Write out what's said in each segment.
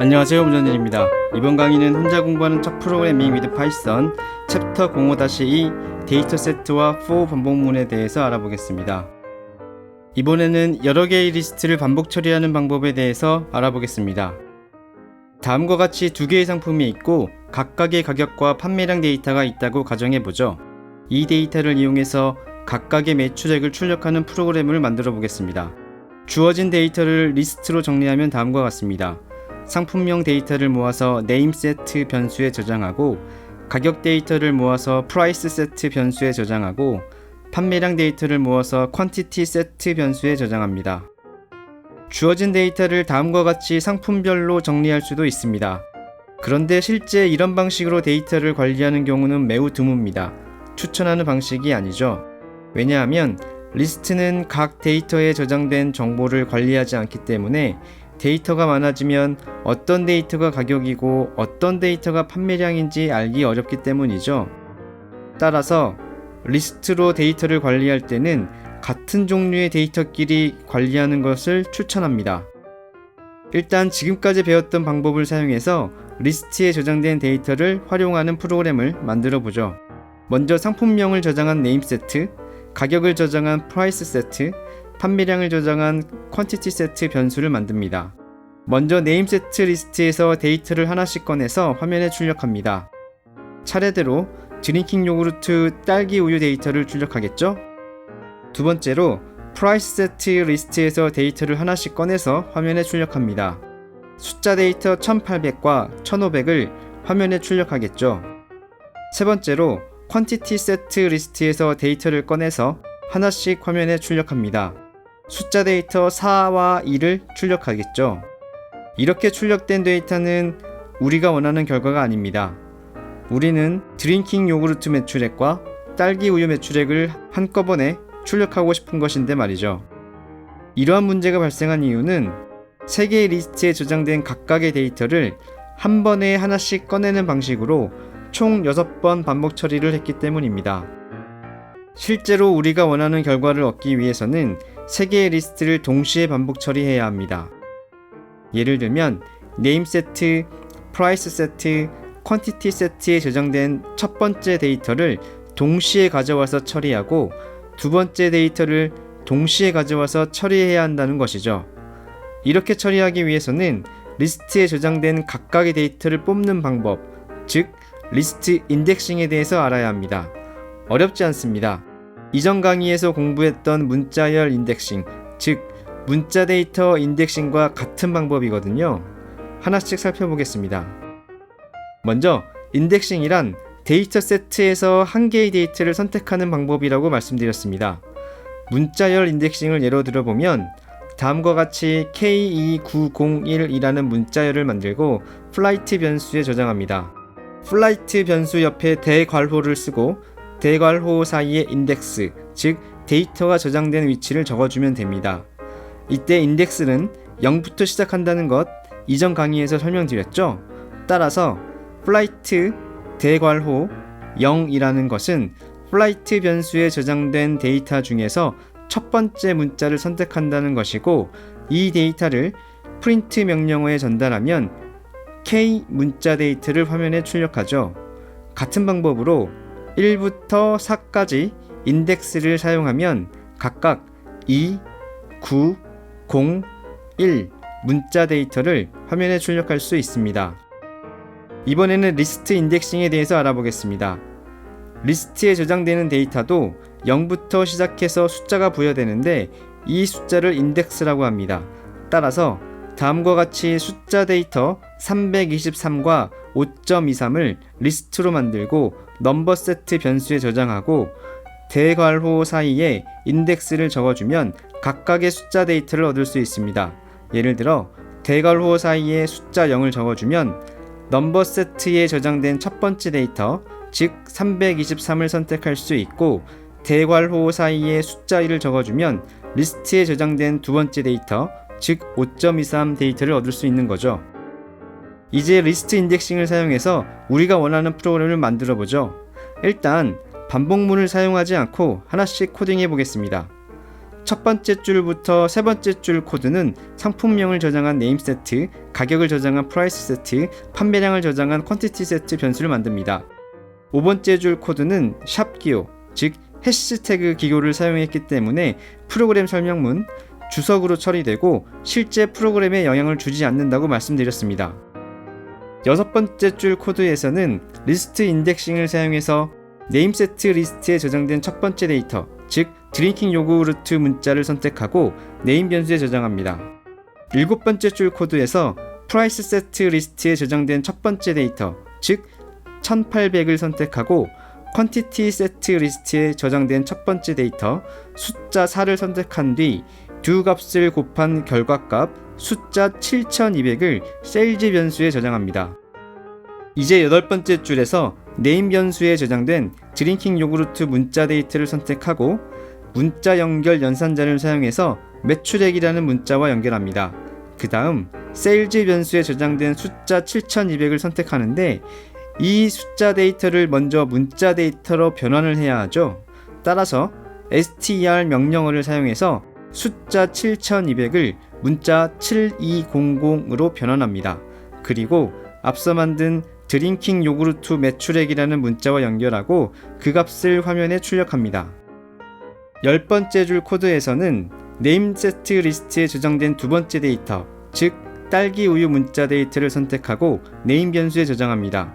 안녕하세요, 문전일입니다. 이번 강의는 혼자 공부하는 첫 프로그래밍 위드 파이썬 챕터 05-2 데이터 세트와 for 반복문에 대해서 알아보겠습니다. 이번에는 여러 개의 리스트를 반복 처리하는 방법에 대해서 알아보겠습니다. 다음과 같이 두 개의 상품이 있고 각각의 가격과 판매량 데이터가 있다고 가정해보죠. 이 데이터를 이용해서 각각의 매출액을 출력하는 프로그램을 만들어 보겠습니다. 주어진 데이터를 리스트로 정리하면 다음과 같습니다. 상품명 데이터를 모아서 네임세트 변수에 저장하고, 가격 데이터를 모아서 프라이스 세트 변수에 저장하고, 판매량 데이터를 모아서 퀀티티 세트 변수에 저장합니다. 주어진 데이터를 다음과 같이 상품별로 정리할 수도 있습니다. 그런데 실제 이런 방식으로 데이터를 관리하는 경우는 매우 드뭅니다. 추천하는 방식이 아니죠. 왜냐하면 리스트는 각 데이터에 저장된 정보를 관리하지 않기 때문에 데이터가 많아지면 어떤 데이터가 가격이고 어떤 데이터가 판매량인지 알기 어렵기 때문이죠. 따라서 리스트로 데이터를 관리할 때는 같은 종류의 데이터끼리 관리하는 것을 추천합니다. 일단 지금까지 배웠던 방법을 사용해서 리스트에 저장된 데이터를 활용하는 프로그램을 만들어 보죠. 먼저 상품명을 저장한 네임세트, 가격을 저장한 프라이스 세트, 판매량을 저장한 퀀티티 세트 변수를 만듭니다. 먼저 네임세트 리스트에서 데이터를 하나씩 꺼내서 화면에 출력합니다. 차례대로 드링킹 요구르트 딸기 우유 데이터를 출력하겠죠? 두 번째로 프라이스 세트 리스트에서 데이터를 하나씩 꺼내서 화면에 출력합니다. 숫자 데이터 1800과 1500을 화면에 출력하겠죠. 세 번째로 퀀티티 세트 리스트에서 데이터를 꺼내서 하나씩 화면에 출력합니다. 숫자 데이터 4와 2를 출력하겠죠. 이렇게 출력된 데이터는 우리가 원하는 결과가 아닙니다. 우리는 드링킹 요구르트 매출액과 딸기 우유 매출액을 한꺼번에 출력하고 싶은 것인데 말이죠. 이러한 문제가 발생한 이유는 세 개의 리스트에 저장된 각각의 데이터를 한 번에 하나씩 꺼내는 방식으로 총 6번 반복 처리를 했기 때문입니다. 실제로 우리가 원하는 결과를 얻기 위해서는 세 개의 리스트를 동시에 반복 처리해야 합니다. 예를 들면 네임 세트, 프라이스 세트, 퀀티티 세트에 저장된 첫 번째 데이터를 동시에 가져와서 처리하고 두 번째 데이터를 동시에 가져와서 처리해야 한다는 것이죠. 이렇게 처리하기 위해서는 리스트에 저장된 각각의 데이터를 뽑는 방법, 즉 리스트 인덱싱에 대해서 알아야 합니다. 어렵지 않습니다. 이전 강의에서 공부했던 문자열 인덱싱, 즉 문자 데이터 인덱싱과 같은 방법이거든요. 하나씩 살펴보겠습니다. 먼저 인덱싱이란 데이터 세트에서 한 개의 데이터를 선택하는 방법이라고 말씀드렸습니다. 문자열 인덱싱을 예로 들어보면 다음과 같이 K2901이라는 문자열을 만들고 플라이트 변수에 저장합니다. 플라이트 변수 옆에 대괄호를 쓰고 대괄호 사이에 인덱스, 즉 데이터가 저장된 위치를 적어주면 됩니다. 이때 인덱스는 0부터 시작한다는 것 이전 강의에서 설명드렸죠. 따라서 플라이트 대괄호 0이라는 것은 플라이트 변수에 저장된 데이터 중에서 첫 번째 문자를 선택한다는 것이고, 이 데이터를 프린트 명령어에 전달하면 K 문자 데이터를 화면에 출력하죠. 같은 방법으로 1부터 4까지 인덱스를 사용하면 각각 2, 9, 0, 1 문자 데이터를 화면에 출력할 수 있습니다. 이번에는 리스트 인덱싱에 대해서 알아보겠습니다. 리스트에 저장되는 데이터도 0부터 시작해서 숫자가 부여되는데 이 숫자를 인덱스라고 합니다. 따라서 다음과 같이 숫자 데이터 323과 5.23을 리스트로 만들고 넘버 세트 변수에 저장하고 대괄호 사이에 인덱스를 적어주면 각각의 숫자 데이터를 얻을 수 있습니다. 예를 들어 대괄호 사이에 숫자 0을 적어주면 넘버 세트에 저장된 첫 번째 데이터, 즉 323을 선택할 수 있고, 대괄호 사이에 숫자 1을 적어주면 리스트에 저장된 두 번째 데이터, 즉 5.23 데이터를 얻을 수 있는 거죠. 이제 리스트 인덱싱을 사용해서 우리가 원하는 프로그램을 만들어 보죠. 일단 반복문을 사용하지 않고 하나씩 코딩해 보겠습니다. 첫 번째 줄부터 세 번째 줄 코드는 상품명을 저장한 네임 세트, 가격을 저장한 프라이스 세트, 판매량을 저장한 퀀티티 세트 변수를 만듭니다. 5번째 줄 코드는 샵 기호, 즉 해시태그 기호를 사용했기 때문에 프로그램 설명문, 주석으로 처리되고 실제 프로그램에 영향을 주지 않는다고 말씀드렸습니다. 여섯 번째 줄 코드에서는 리스트 인덱싱을 사용해서 네임 세트 리스트에 저장된 첫 번째 데이터, 즉 드링킹 요구르트 문자를 선택하고 네임 변수에 저장합니다. 일곱 번째 줄 코드에서 프라이스 세트 리스트에 저장된 첫 번째 데이터, 즉 1800을 선택하고 퀀티티 세트 리스트에 저장된 첫 번째 데이터 숫자 4를 선택한 뒤 두 값을 곱한 결과값 숫자 7200을 세일즈 변수에 저장합니다. 이제 여덟 번째 줄에서 네임 변수에 저장된 드링킹 요구르트 문자 데이터를 선택하고 문자 연결 연산자를 사용해서 매출액이라는 문자와 연결합니다. 그 다음 세일즈 변수에 저장된 숫자 7200을 선택하는데 이 숫자 데이터를 먼저 문자 데이터로 변환을 해야 하죠. 따라서 str 명령어를 사용해서 숫자 7200을 문자 7200으로 변환합니다. 그리고 앞서 만든 드링킹 요구르트 매출액이라는 문자와 연결하고 그 값을 화면에 출력합니다. 열 번째 줄 코드에서는 네임 세트 리스트에 저장된 두 번째 데이터, 즉 딸기 우유 문자 데이터를 선택하고 네임 변수에 저장합니다.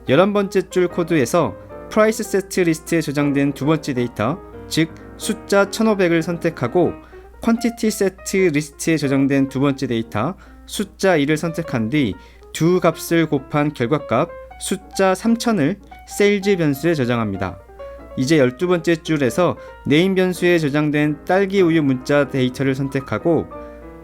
11번째 줄 코드에서 프라이스 세트 리스트에 저장된 두 번째 데이터, 즉 숫자 1500을 선택하고 퀀티티 세트 리스트에 저장된 두 번째 데이터, 숫자 2를 선택한 뒤 두 값을 곱한 결과값 숫자 3000을 세일즈 변수에 저장합니다. 이제 12번째 줄에서 네임 변수에 저장된 딸기 우유 문자 데이터를 선택하고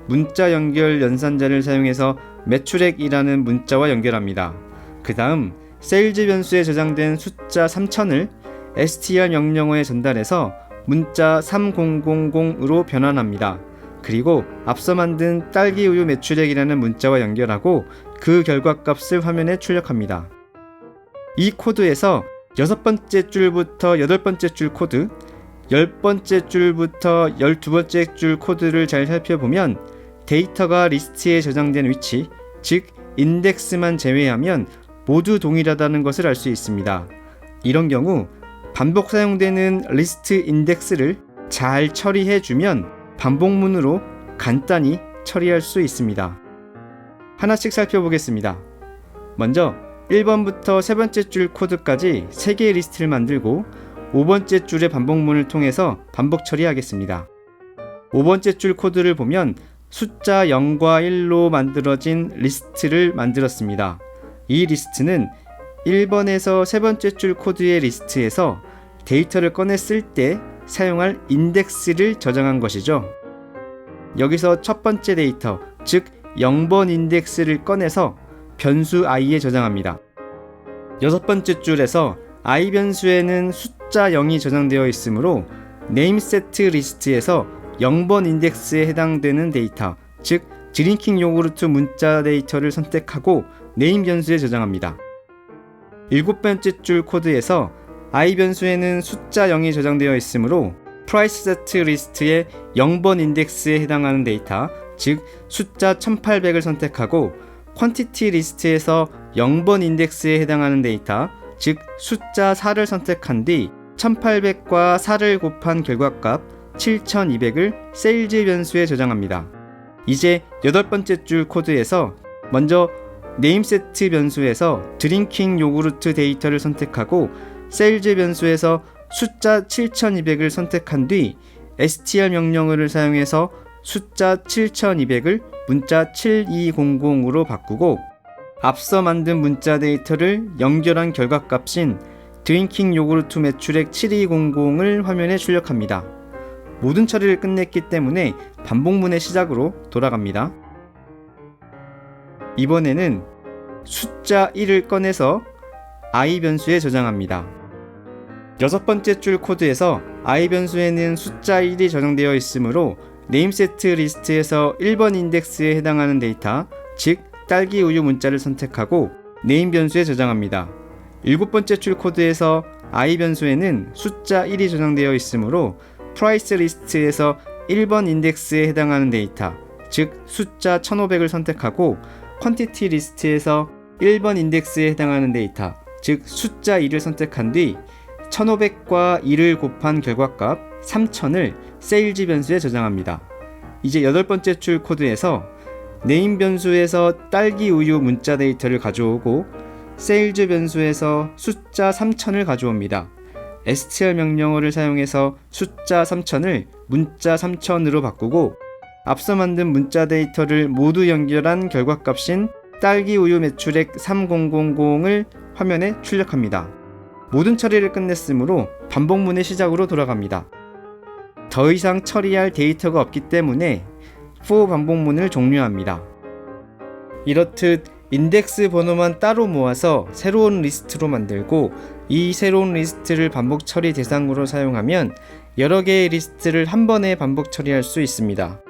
문자 연결 연산자를 사용해서 매출액이라는 문자와 연결합니다. 그 다음 세일즈 변수에 저장된 숫자 3000을 str 명령어에 전달해서 문자 3000으로 변환합니다. 그리고 앞서 만든 딸기 우유 매출액이라는 문자와 연결하고 그 결과값을 화면에 출력합니다. 이 코드에서 6번째 줄부터 8번째 줄 코드, 10번째 줄부터 12번째 줄 코드를 잘 살펴보면 데이터가 리스트에 저장된 위치, 즉 인덱스만 제외하면 모두 동일하다는 것을 알 수 있습니다. 이런 경우 반복 사용되는 리스트 인덱스를 잘 처리해주면 반복문으로 간단히 처리할 수 있습니다. 하나씩 살펴보겠습니다. 먼저 1번부터 세 번째 줄 코드까지 3개의 리스트를 만들고 5번째 줄의 반복문을 통해서 반복 처리하겠습니다. 5번째 줄 코드를 보면 숫자 0과 1로 만들어진 리스트를 만들었습니다. 이 리스트는 1번에서 세 번째 줄 코드의 리스트에서 데이터를 꺼냈을 때 사용할 인덱스를 저장한 것이죠. 여기서 첫 번째 데이터, 즉 0번 인덱스를 꺼내서 변수 i에 저장합니다. 여섯 번째 줄에서 i 변수에는 숫자 0이 저장되어 있으므로 네임 세트 리스트에서 0번 인덱스에 해당되는 데이터, 즉 드링킹 요구르트 문자 데이터를 선택하고 네임 변수에 저장합니다. 일곱 번째 줄 코드에서 i 변수에는 숫자 0이 저장되어 있으므로 프라이스 세트 리스트의 0번 인덱스에 해당하는 데이터, 즉 숫자 1800을 선택하고 퀀티티 리스트에서 0번 인덱스에 해당하는 데이터, 즉 숫자 4를 선택한 뒤 1800과 4를 곱한 결과값 7200을 세일즈 변수에 저장합니다. 이제 여덟 번째 줄 코드에서 먼저 네임 세트 변수에서 드링킹 요구르트 데이터를 선택하고 세일즈 변수에서 숫자 7200을 선택한 뒤 str 명령어를 사용해서 숫자 7200을 문자 7200으로 바꾸고 앞서 만든 문자 데이터를 연결한 결과값인 드링킹 요구르트 매출액 7200을 화면에 출력합니다. 모든 처리를 끝냈기 때문에 반복문의 시작으로 돌아갑니다. 이번에는 숫자 1을 꺼내서 i 변수에 저장합니다. 여섯 번째 줄 코드에서 i 변수에는 숫자 1이 저장되어 있으므로 네임 세트 리스트에서 1번 인덱스에 해당하는 데이터, 즉 딸기 우유 문자를 선택하고 네임 변수에 저장합니다. 일곱 번째 줄 코드에서 i 변수에는 숫자 1이 저장되어 있으므로 프라이스 리스트에서 1번 인덱스에 해당하는 데이터, 즉 숫자 1500을 선택하고 퀀티티 리스트에서 1번 인덱스에 해당하는 데이터, 즉 숫자 2를 선택한 뒤 1500과 2를 곱한 결과값 3000을 세일즈 변수에 저장합니다. 이제 8번째 줄 코드에서 네임 변수에서 딸기 우유 문자 데이터를 가져오고 세일즈 변수에서 숫자 3000을 가져옵니다. str 명령어를 사용해서 숫자 3000을 문자 3000으로 바꾸고 앞서 만든 문자 데이터를 모두 연결한 결과값인 딸기 우유 매출액 3000을 화면에 출력합니다. 모든 처리를 끝냈으므로 반복문의 시작으로 돌아갑니다. 더 이상 처리할 데이터가 없기 때문에 for 반복문을 종료합니다. 이렇듯 인덱스 번호만 따로 모아서 새로운 리스트로 만들고 이 새로운 리스트를 반복 처리 대상으로 사용하면 여러 개의 리스트를 한 번에 반복 처리할 수 있습니다.